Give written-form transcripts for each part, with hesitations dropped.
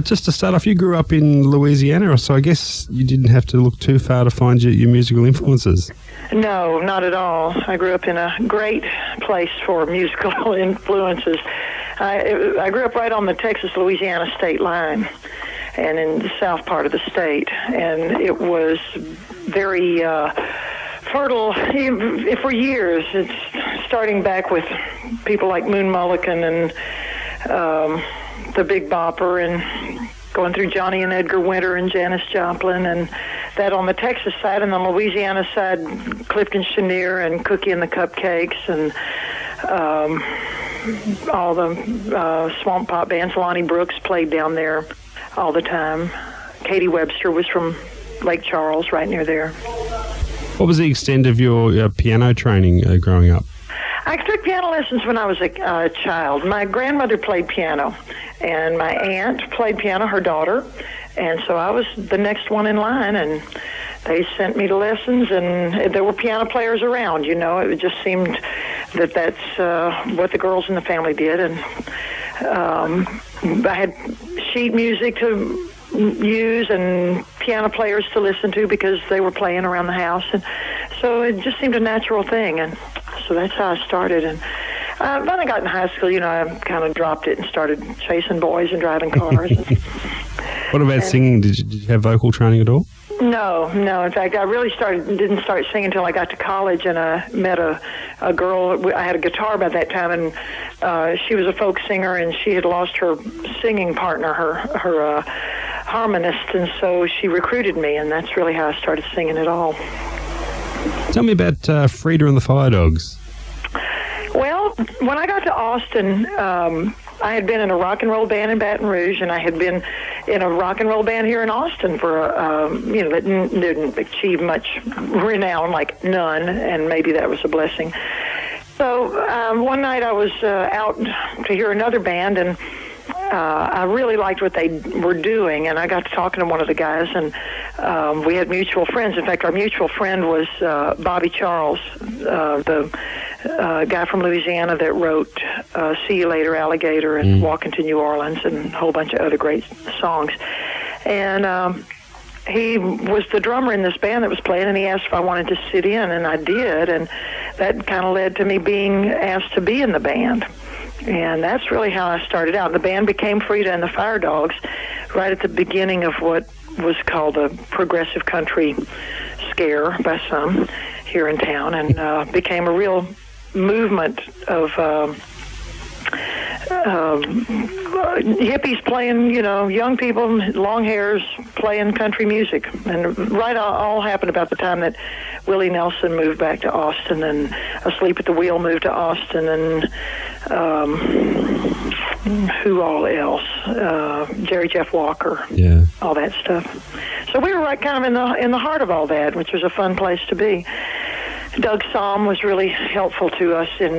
Just to start off, you grew up in Louisiana, so I guess you didn't have to look too far to find your musical influences. No, not at all. I grew up in a great place for musical influences. I grew up right on the Texas-Louisiana state line and in the south part of the state, and it was very fertile for years. It's starting back with people like Moon Mullican and the Big Bopper, and going through Johnny and Edgar Winter and Janis Joplin, and that on the Texas side, and on the Louisiana side, Clifton Chenier and Cookie and the Cupcakes, and all the swamp pop bands. Lonnie Brooks played down there all the time. Katie Webster was from Lake Charles, right near there. What was the extent of your piano training growing up? I took piano lessons when I was a child. My grandmother played piano, and my aunt played piano, her daughter, and so I was the next one in line, and they sent me to lessons, and there were piano players around, you know. It just seemed that that's what the girls in the family did, and I had sheet music to use and piano players to listen to because they were playing around the house, and so it just seemed a natural thing, and so that's how I started. And when I got in high school, you know, I kind of dropped it and started chasing boys and driving cars. What about singing? Did you have vocal training at all? No. In fact, I really didn't start singing until I got to college, and I met a girl. I had a guitar by that time, and she was a folk singer, and she had lost her singing partner, her harmonist, and so she recruited me, and that's really how I started singing it all. Tell me about Frida and the Fire Dogs. Well, when I got to Austin, I had been in a rock and roll band in Baton Rouge, and I had been in a rock and roll band here in Austin for, that didn't achieve much renown, like none, and maybe that was a blessing. So one night I was out to hear another band, and I really liked what they were doing, and I got to talking to one of the guys, and we had mutual friends. In fact, our mutual friend was Bobby Charles, the guy from Louisiana that wrote See You Later, Alligator, and Walking to New Orleans, and a whole bunch of other great songs. And he was the drummer in this band that was playing, and he asked if I wanted to sit in, and I did, and that kind of led to me being asked to be in the band. And that's really how I started out. The band became Frida and the Fire Dogs right at the beginning of what was called the progressive country scare by some here in town, and became a real movement of hippies playing, young people, long hairs, playing country music. And right all happened about the time that Willie Nelson moved back to Austin, and Asleep at the Wheel moved to Austin, and who all else? Jerry Jeff Walker, all that stuff. So we were right kind of in the heart of all that, which was a fun place to be. Doug Somm was really helpful to us in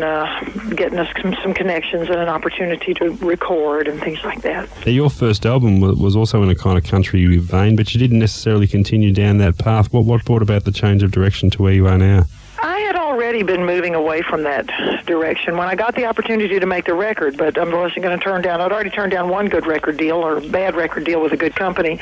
getting us some connections and an opportunity to record and things like that. Your first album was also in a kind of country vein, but you didn't necessarily continue down that path. What brought about the change of direction to where you are now? I had already been moving away from that direction when I got the opportunity to make the record, but I wasn't going to turn down. I'd already turned down one good record deal or bad record deal with a good company.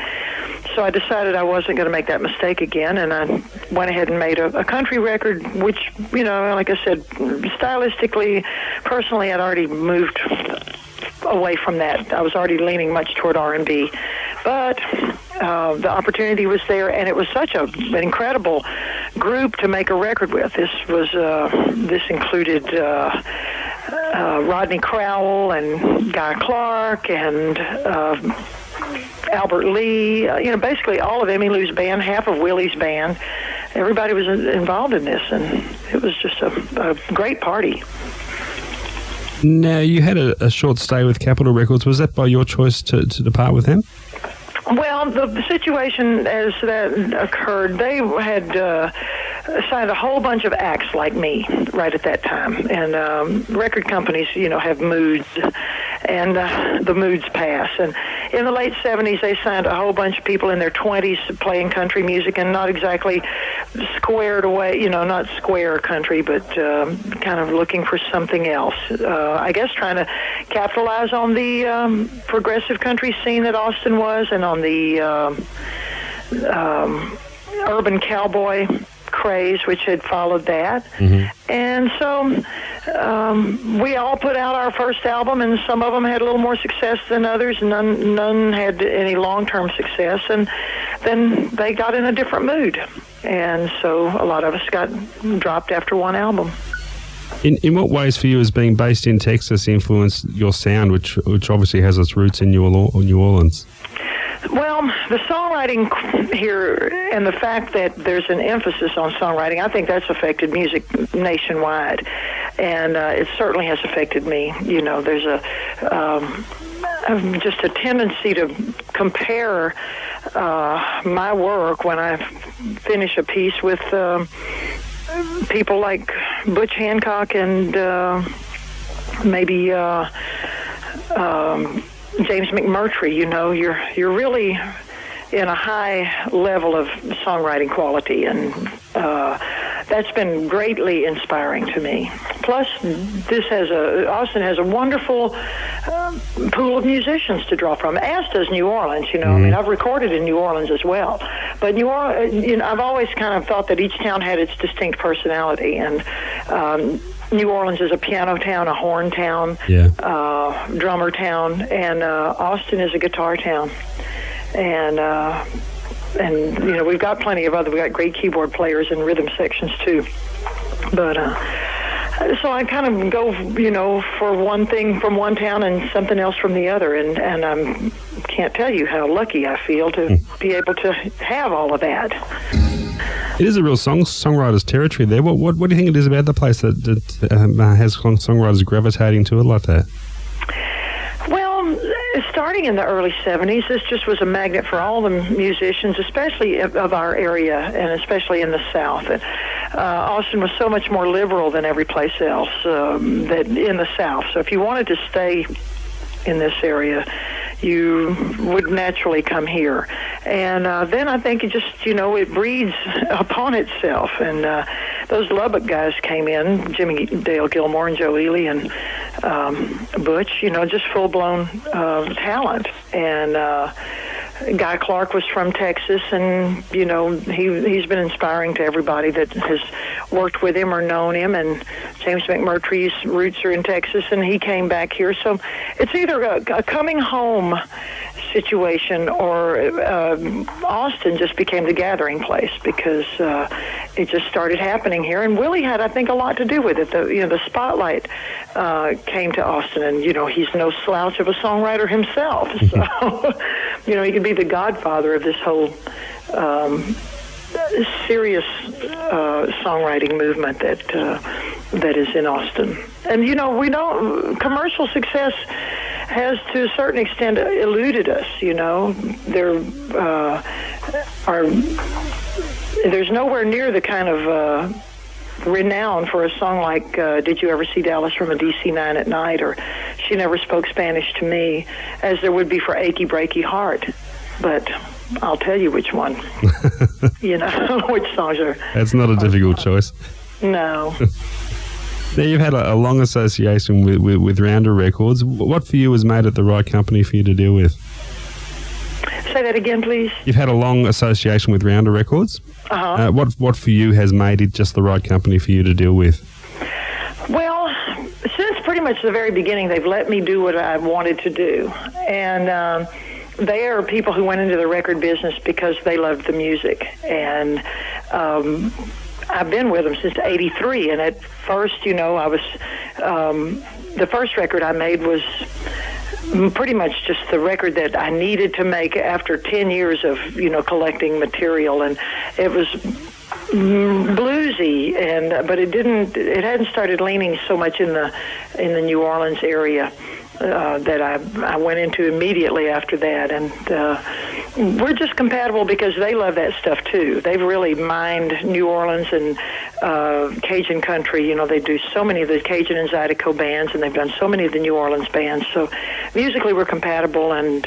So I decided I wasn't going to make that mistake again, and I went ahead and made a country record, which, like I said, stylistically, personally, I'd already moved away from that. I was already leaning much toward R&B. But the opportunity was there, and it was such an incredible group to make a record with. This included Rodney Crowell and Guy Clark and Albert Lee, basically all of Emmy Lou's band, half of Willie's band. Everybody was involved in this, and it was just a great party. Now, you had a short stay with Capitol Records. Was that by your choice to depart with them? Well, the situation as that occurred, they had signed a whole bunch of acts like me right at that time. And record companies, have moods, and the moods pass. And in the late 70s, they signed a whole bunch of people in their 20s playing country music, and not exactly squared away, not square country, but kind of looking for something else. I guess trying to capitalize on the progressive country scene that Austin was, and on the urban cowboy craze which had followed that. And so we all put out our first album, and some of them had a little more success than others, and none had any long-term success, and then they got in a different mood, and so a lot of us got dropped after one album. In what ways for you has being based in Texas influenced your sound, which obviously has its roots in New Orleans? Well, the songwriting here and the fact that there's an emphasis on songwriting, I think that's affected music nationwide, and it certainly has affected me. You know, there's just a tendency to compare my work when I finish a piece with people like Butch Hancock and maybe James McMurtry. You know, you're really in a high level of songwriting quality, and that's been greatly inspiring to me. Plus, Austin has a wonderful pool of musicians to draw from, as does New Orleans. You know, I mean, I've recorded in New Orleans as well, but New Orleans, you know, I've always kind of thought that each town had its distinct personality, and New Orleans is a piano town, a horn town, drummer town, and Austin is a guitar town. And you know, we've got plenty of we got great keyboard players and rhythm sections too. But so I kind of go, you know, for one thing from one town and something else from the other, and I can't tell you how lucky I feel to be able to have all of that. It is a real songwriter's territory there. What do you think it is about the place that has songwriters gravitating to it like that? Well, starting in the early 70s, this just was a magnet for all the musicians, especially of our area, and especially in the South. Austin was so much more liberal than every place else that in the South. So if you wanted to stay in this area, you would naturally come here. And then I think it just, you know, it breeds upon itself. And those Lubbock guys came in, Jimmy Dale Gilmore and Joe Ely and Butch, you know, just full-blown talent. And Guy Clark was from Texas, and, you know, he's been inspiring to everybody that has worked with him or known him. And James McMurtry's roots are in Texas, and he came back here. So it's either a coming home situation, or Austin just became the gathering place because it just started happening here. And Willie had, I think, a lot to do with it. The spotlight came to Austin, and, you know, he's no slouch of a songwriter himself. So, you know, he could be the godfather of this whole serious songwriting movement that is in Austin. And, you know, we know commercial success has to a certain extent eluded us. You know, there's nowhere near the kind of renown for a song like Did You Ever See Dallas from a DC-9 at Night, or She Never Spoke Spanish to Me, as there would be for Achy Breaky Heart. But I'll tell you which one. You know, which songs are... That's not a difficult choice. No. Now, you've had a long association with Rounder Records. What for you has made it the right company for you to deal with? Say that again, please. You've had a long association with Rounder Records. Uh-huh. What for you has made it just the right company for you to deal with? Well, since pretty much the very beginning, they've let me do what I wanted to do. And they are people who went into the record business because they loved the music. And I've been with them since '83, and at first, you know, I was the first record I made was pretty much just the record that I needed to make after 10 years of, you know, collecting material, and it was bluesy, but it hadn't started leaning so much in the New Orleans area that I went into immediately after that. And we're just compatible because they love that stuff too. They've really mined New Orleans and Cajun country. You know, they do so many of the Cajun and Zydeco bands, and they've done so many of the New Orleans bands. So musically we're compatible, and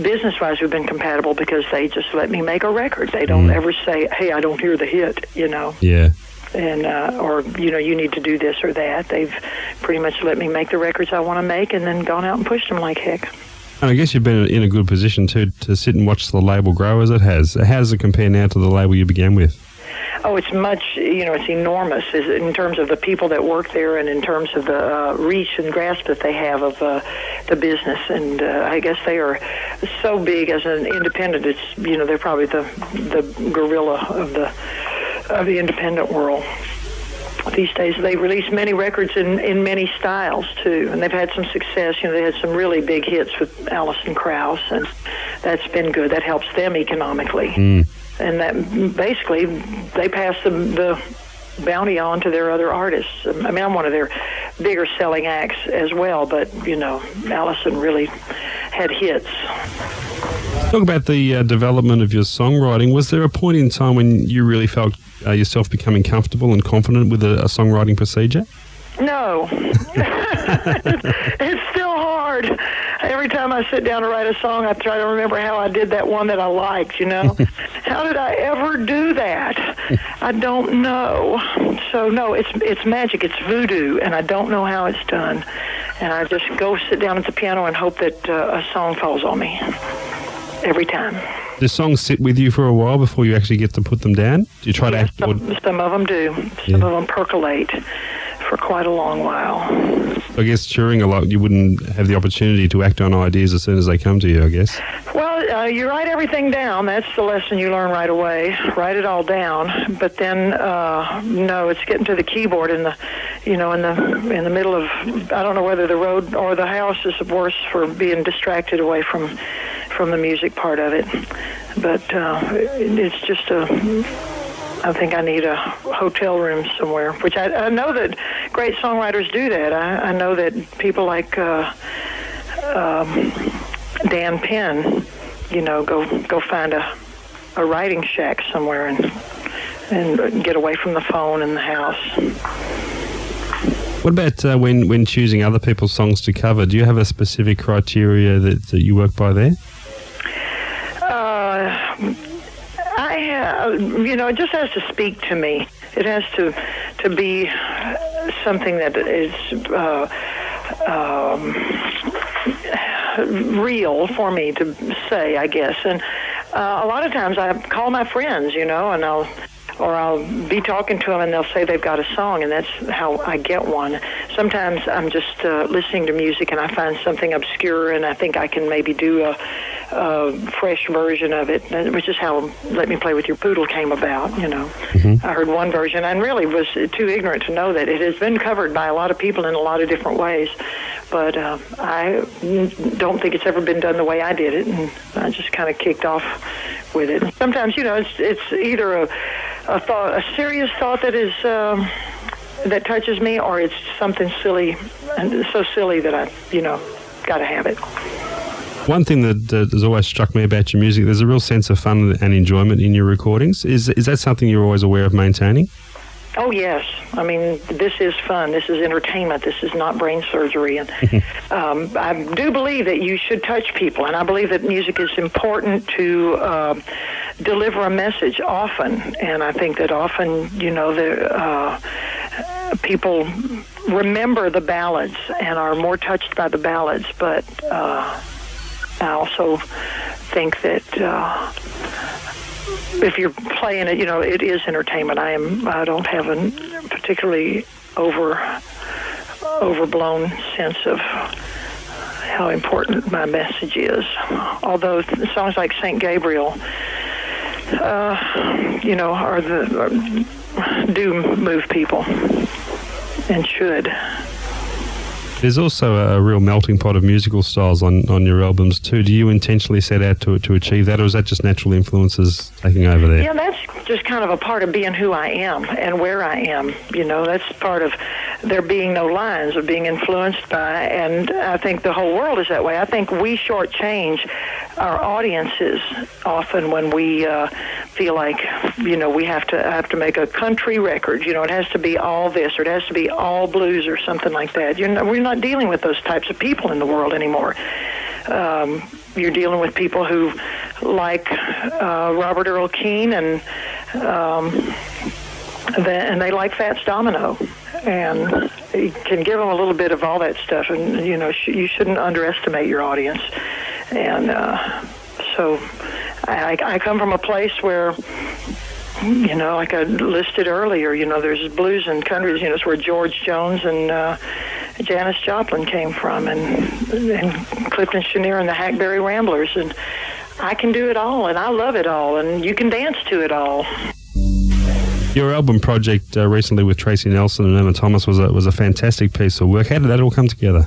business-wise we've been compatible because they just let me make a record. They don't ever say, hey, I don't hear the hit, you know. Yeah. and or you need to do this or that. They've pretty much let me make the records I want to make, and then gone out and pushed them like heck. And I guess you've been in a good position too to sit and watch the label grow as it has. How does it compare now to the label you began with? Oh, it's much, it's enormous in terms of the people that work there and in terms of the reach and grasp that they have of the business. And I guess they are so big as an independent. It's, they're probably the gorilla of the independent world. These days, they release many records in many styles, too, and they've had some success. They had some really big hits with Alison Krauss, and that's been good. That helps them economically. And that basically, they pass the bounty on to their other artists. I mean, I'm one of their bigger selling acts as well, but, Alison really had hits. Talk about the development of your songwriting. Was there a point in time when you really felt yourself becoming comfortable and confident with a songwriting procedure? No. It's still hard. Every time I sit down to write a song, I try to remember how I did that one that I liked, How did I ever do that? I don't know. So, no, it's magic. It's voodoo, and I don't know how it's done. And I just go sit down at the piano and hope that a song falls on me every time. Do songs sit with you for a while before you actually get to put them down? Do you try to act? Some of them do. Some of them percolate for quite a long while. I guess touring a lot, you wouldn't have the opportunity to act on ideas as soon as they come to you, I guess. Well, you write everything down. That's the lesson you learn right away. Write it all down. But then, no, it's getting to the keyboard in the middle of, I don't know whether the road or the house is worse for being distracted away from the music part of it. But it's just I think I need a hotel room somewhere, which I know that great songwriters do that. I know that people like Dan Penn, go find a writing shack somewhere and get away from the phone in the house. What about when choosing other people's songs to cover? Do you have a specific criteria that you work by there? I have, it just has to speak to me. It has to be something that is real for me to say, I guess. And a lot of times I call my friends, and I'll be talking to them and they'll say they've got a song, and that's how I get one. Sometimes I'm just listening to music and I find something obscure and I think I can maybe do a fresh version of it, which is how Let Me Play With Your Poodle came about, Mm-hmm. I heard one version and really was too ignorant to know that it has been covered by a lot of people in a lot of different ways. But I don't think it's ever been done the way I did it, and I just kind of kicked off with it. Sometimes, it's either a serious thought that is that touches me, or it's something silly, and so silly that I, got to have it. One thing that has always struck me about your music, there's a real sense of fun and enjoyment in your recordings. Is that something you're always aware of maintaining? Oh, yes. I mean, this is fun. This is entertainment. This is not brain surgery. And I do believe that you should touch people, and I believe that music is important to deliver a message often. And I think that often, people remember the ballads and are more touched by the ballads. But I also think that if you're playing it, it is entertainment. I don't have a particularly overblown sense of how important my message is. Although songs like St. Gabriel, do move people and should. There's also a real melting pot of musical styles on your albums too. Do you intentionally set out to achieve that, or is that just natural influences taking over there? Yeah, that's just kind of a part of being who I am and where I am. That's part of there being no lines, of being influenced by, and I think the whole world is that way. I think we shortchange our audiences often when we feel like, we have to make a country record. It has to be all this, or it has to be all blues or something like that. We're not dealing with those types of people in the world anymore. You're dealing with people who like Robert Earl Keen and and they like Fats Domino, and you can give them a little bit of all that stuff, and you shouldn't underestimate your audience. And so I come from a place where, like I listed earlier, there's blues and country, it's where George Jones and Janis Joplin came from, and Clifton Chenier and the Hackberry Ramblers, and I can do it all, and I love it all, and you can dance to it all. Your album project recently with Tracy Nelson and Irma Thomas was a fantastic piece of work. How did that all come together?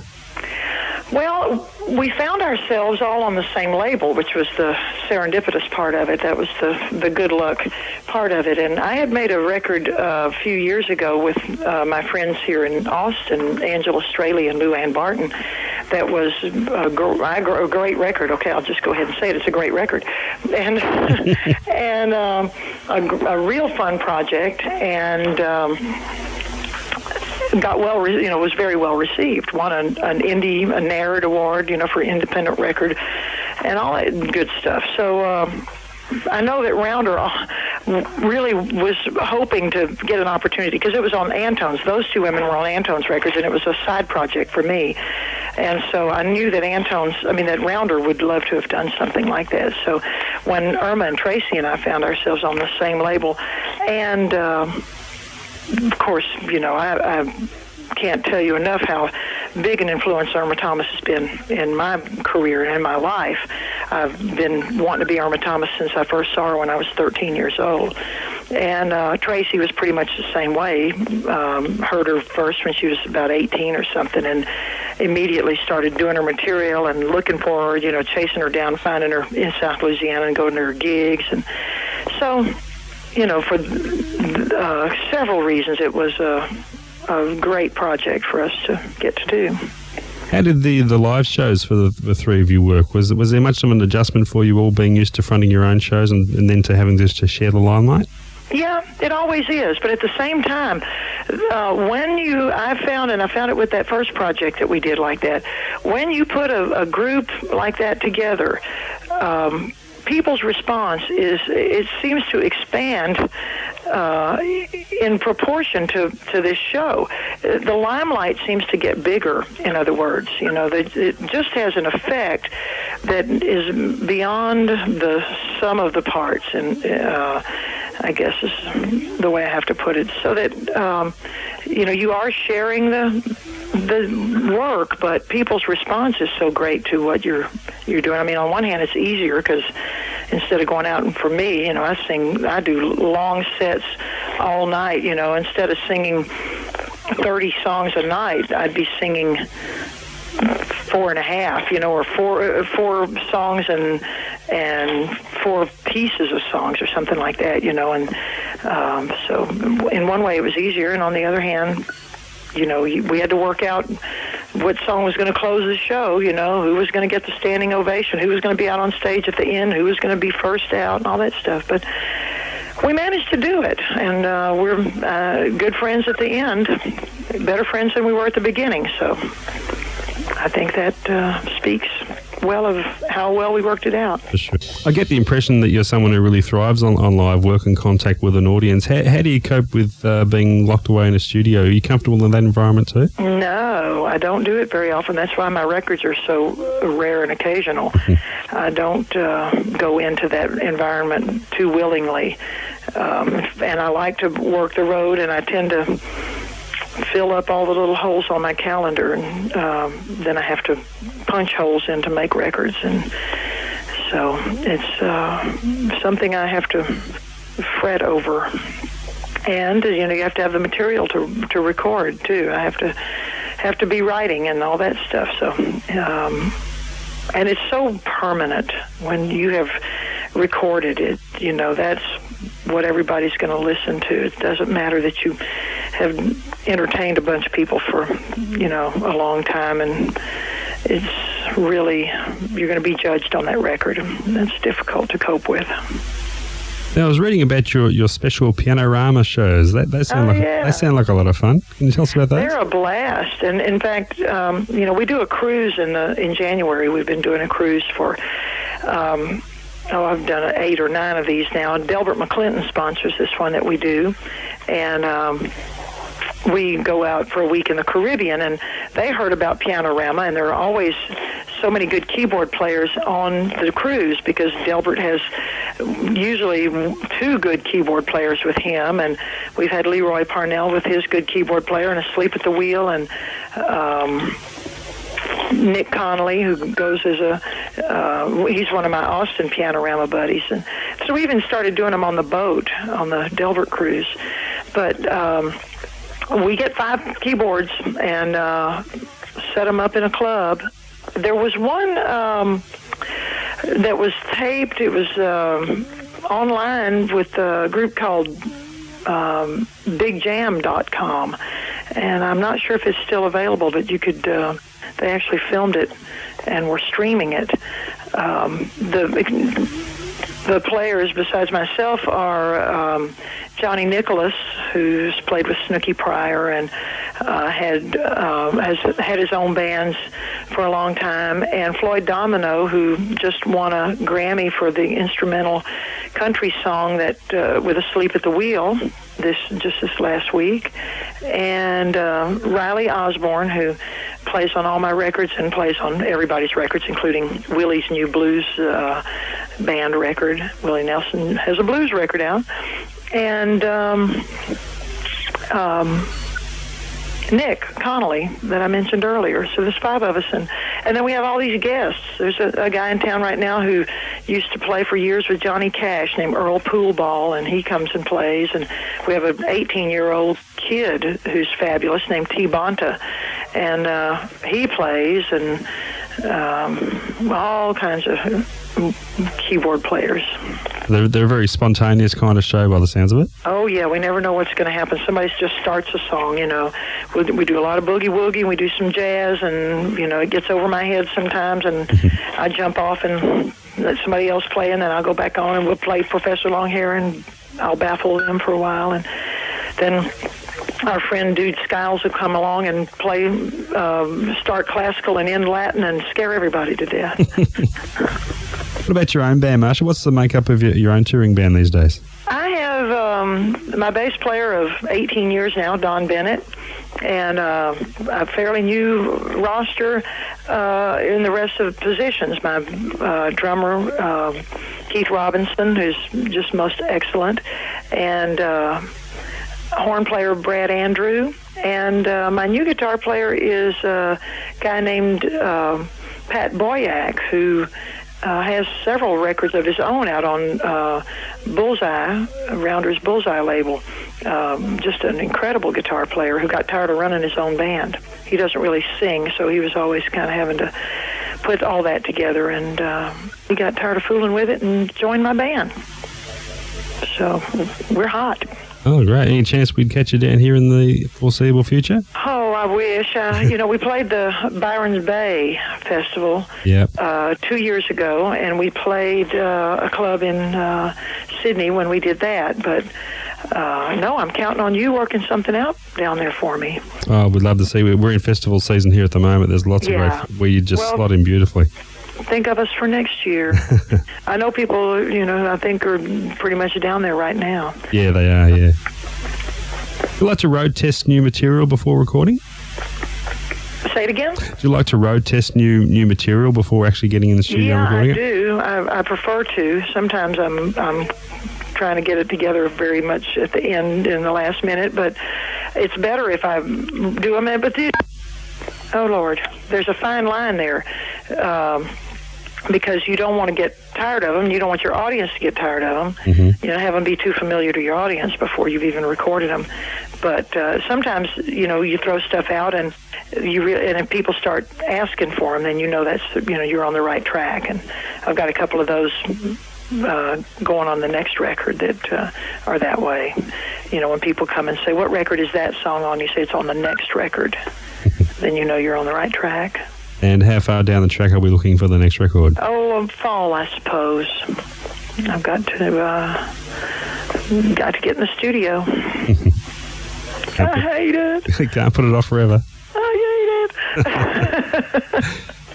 Well, we found ourselves all on the same label, which was the serendipitous part of it. That was the good luck part of it. And I had made a record a few years ago with my friends here in Austin, Angela Straley and Lou Ann Barton. That was a great record. Okay, I'll just go ahead and say it. It's a great record. And and a real fun project, and got was very well received. Won an Indie, a NARD award, for independent record, and all that good stuff. So I know that Rounder really was hoping to get an opportunity because it was on Antone's. Those two women were on Antone's records, and it was a side project for me. And so I knew that that Rounder would love to have done something like that. So when Irma and Tracy and I found ourselves on the same label, and of course, I can't tell you enough how big an influence Irma Thomas has been in my career and in my life. I've been wanting to be Irma Thomas since I first saw her when I was 13 years old. And Tracy was pretty much the same way. Heard her first when she was about 18 or something, and immediately started doing her material and looking for her, chasing her down, finding her in South Louisiana and going to her gigs. And so, for several reasons, it was a great project for us to get to do. How did the live shows for the three of you work? Was there much of an adjustment for you all being used to fronting your own shows and then to having to share the limelight? Yeah, it always is. But at the same time, I found it with that first project that we did like that, when you put a group like that together, people's response it seems to expand in proportion to this show. The limelight seems to get bigger, in other words. It just has an effect that is beyond the sum of the parts, and I guess is the way I have to put it, so that you are sharing the work, but people's response is so great to what you're doing. I mean, on one hand, it's easier because instead of going out, and for me, I do long sets all night. Instead of singing 30 songs a night, I'd be singing 4.5, or four songs and 4 pieces of songs or something like that, and so in one way it was easier, and on the other hand, we had to work out what song was going to close the show, who was going to get the standing ovation, who was going to be out on stage at the end, who was going to be first out, and all that stuff. But we managed to do it, and we're good friends at the end, better friends than we were at the beginning. So I think that speaks well of how well we worked it out. For sure. I get the impression that you're someone who really thrives on live work and contact with an audience. How do you cope with being locked away in a studio? Are you comfortable in that environment too? No, I don't do it very often. That's why my records are so rare and occasional. I don't go into that environment too willingly. And I like to work the road, and I tend to fill up all the little holes on my calendar, and then I have to punch holes in to make records, and so it's something I have to fret over. And you have to have the material to record too. I have to be writing and all that stuff. So and it's so permanent when you have recorded it. That's what everybody's going to listen to. It doesn't matter that you have entertained a bunch of people for, a long time, and it's really, you're going to be judged on that record, and that's difficult to cope with. Now, I was reading about your special Pianorama shows. They sound like a lot of fun. Can you tell us about those? They're a blast, and in fact, we do a cruise in January. We've been doing a cruise for. I've done 8 or 9 of these now. Delbert McClinton sponsors this one that we do, and we go out for a week in the Caribbean, and they heard about Pianorama, and there are always so many good keyboard players on the cruise because Delbert has usually 2 good keyboard players with him, and we've had Leroy Parnell with his good keyboard player and Asleep at the Wheel, and Nick Connolly, who goes as he's one of my Austin Pianorama buddies, and so we even started doing them on the boat on the Delbert cruise. But we get 5 keyboards and set them up in a club. There was one that was taped. It was online with a group called BigJam.com, and I'm not sure if it's still available, but you could. They actually filmed it and were streaming it. The players, besides myself, are Johnny Nicholas, who's played with Snooky Pryor and has had his own bands for a long time, and Floyd Domino, who just won a Grammy for the instrumental country song that with Asleep at the Wheel this last week, and Riley Osborne, who plays on all my records and plays on everybody's records, including Willie's new blues band record. Willie Nelson has a blues record out, and Nick Connolly that I mentioned earlier. So there's 5 of us, and then we have all these guests. There's a guy in town right now who used to play for years with Johnny Cash named Earl Poolball, and he comes and plays. And we have an 18-year-old kid who's fabulous named T. Bonta, and he plays, and all kinds of keyboard players. They're a very spontaneous kind of show by the sounds of it. Oh, yeah. We never know what's going to happen. Somebody just starts a song, you know. We do a lot of boogie-woogie, and we do some jazz, and, you know, it gets over my head sometimes, and I jump off and let somebody else play, and then I'll go back on, and we'll play Professor Longhair, and I'll baffle them for a while, and then our friend Dude Skiles will come along and play, start classical and end Latin and scare everybody to death. What about your own band, Marcia? What's the makeup of your own touring band these days? I have my bass player of 18 years now, Don Bennett, and a fairly new roster in the rest of the positions. My drummer, Keith Robinson, who's just most excellent, and horn player Brad Andrew, and my new guitar player is a guy named Pat Boyack, who has several records of his own out on Bullseye, Rounder's Bullseye label. Just an incredible guitar player who got tired of running his own band. He doesn't really sing, so he was always kind of having to put all that together, and he got tired of fooling with it and joined my band. So we're hot. Oh, great. Any chance we'd catch you down here in the foreseeable future? Oh, I wish. You know, we played the Byron's Bay Festival 2 years ago, and we played a club in Sydney when we did that. But, no, I'm counting on you working something out down there for me. Oh, we'd love to see. We're in festival season here at the moment. There's lots of great where you just slot in beautifully. Think of us for next year. I know people, you know, I think are pretty much down there right now. Yeah, they are, yeah. Do you like to road test new material before recording? Say it again? Do you like to road test new material before actually getting in the studio and recording it? Yeah, I do. I prefer to. Sometimes I'm trying to get it together very much at the end in the last minute, but it's better if I do them. But oh, Lord, there's a fine line there. Because you don't want to get tired of them. You don't want your audience to get tired of them. Mm-hmm. You know, have them be too familiar to your audience before you've even recorded them. But sometimes, you know, you throw stuff out and and if people start asking for them, then you know that's, you know, you're on the right track. And I've got a couple of those going on the next record that are that way. You know, when people come and say, "What record is that song on?" You say, "It's on the next record." Then you know you're on the right track. And how far down the track are we looking for the next record? Oh, fall, I suppose. I've got to get in the studio. I hate it. Can't put it off forever. I hate it.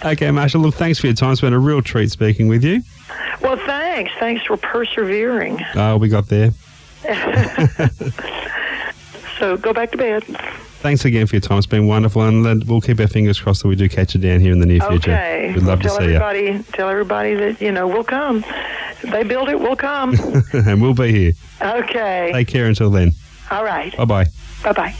Okay, Marcia, look, thanks for your time. It's been a real treat speaking with you. Well, thanks. Thanks for persevering. Oh, we got there. So go back to bed. Thanks again for your time. It's been wonderful, and we'll keep our fingers crossed that we do catch you down here in the near future. Okay. We'd love to see you. Tell everybody that, we'll come. If they build it, we'll come. And we'll be here. Okay. Take care until then. All right. Bye-bye. Bye-bye.